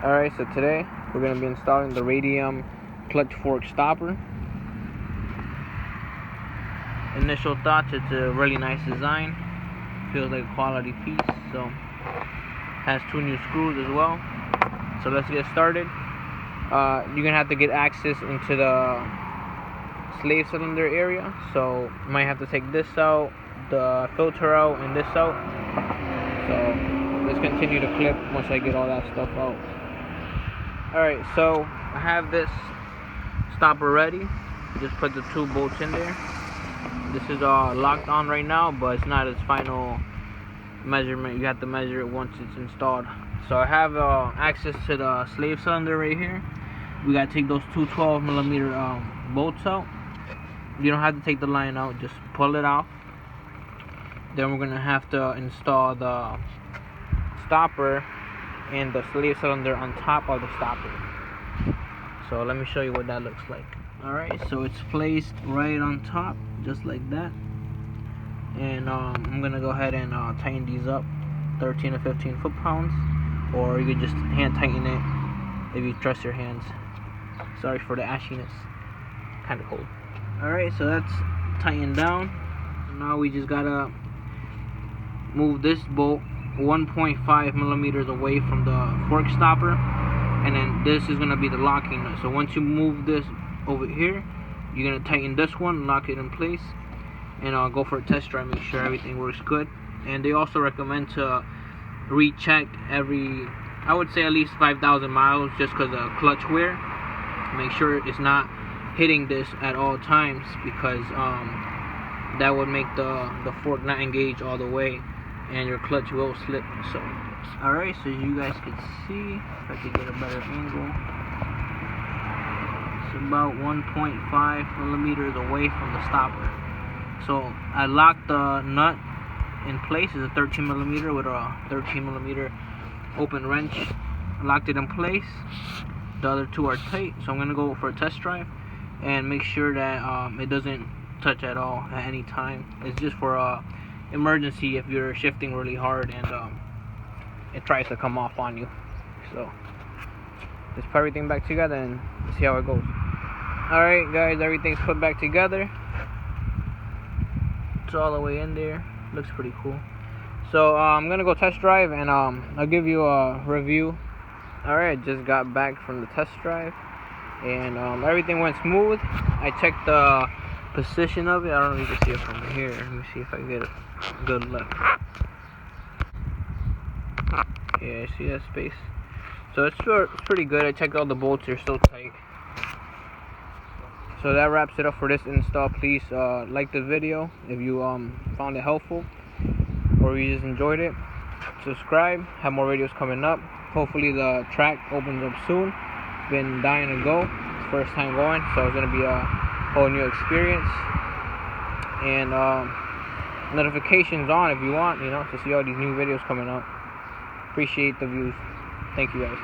Alright, so today we're going to be installing the Radium clutch fork stopper. Initial thoughts, it's a really nice design. Feels like a quality piece. So has 2 new screws as well. So let's get started. You're going to have to get access into the slave cylinder area. So you might have to take this out, the filter out, and this out. So let's continue to clip once I get all that stuff out. Alright, so I have this stopper ready. Just put the 2 bolts in there. This is locked on right now, but it's not its final measurement. You have to measure it once it's installed. So I have access to the slave cylinder right here. We gotta take those 2 12mm bolts out. You don't have to take the line out, just pull it off. Then we're gonna have to install the stopper and the slave cylinder on top of the stopper. So let me show you what that looks like. Alright, so it's placed right on top, just like that. And I'm gonna go ahead and tighten these up, 13 to 15 foot-pounds, or you could just hand tighten it if you trust your hands. Sorry for the ashiness, kind of cold. Alright, so that's tightened down. Now we just gotta move this bolt 1.5 millimeters away from the fork stopper, and then this is gonna be the locking nut. So once you move this over here, you're gonna tighten this one, lock it in place, and I'll go for a test drive, make sure everything works good. And they also recommend to recheck every, I would say at least 5,000 miles, just because of clutch wear. Make sure it's not hitting this at all times, because that would make the fork not engage all the way, and your clutch will slip. So alright, so you guys can see, if I could get a better angle, it's about 1.5 millimeters away from the stopper. So I locked the nut in place. It's a 13 millimeter with a 13 millimeter open wrench. I locked it in place. The other 2 are tight, so I'm gonna go for a test drive and make sure that it doesn't touch at all at any time. It's just for emergency if you're shifting really hard and it tries to come off on you. So let's put everything back together and see how it goes. Alright guys, everything's put back together. It's all the way in there. Looks pretty cool. So I'm gonna go test drive and I'll give you a review. Alright, just got back from the test drive and everything went smooth. I checked the position of it. I don't know if you can see it from here. Let me see if I can get a good look. Yeah, see that space? So it's pretty good. I checked all the bolts, they're still tight. So that wraps it up for this install. Please like the video if you found it helpful, or you just enjoyed it. Subscribe, have more videos coming up. Hopefully the track opens up soon. Been dying to go. It's first time going, so it's gonna be a whole new experience. And notifications on if you want, to see all these new videos coming up. Appreciate the views. Thank you guys.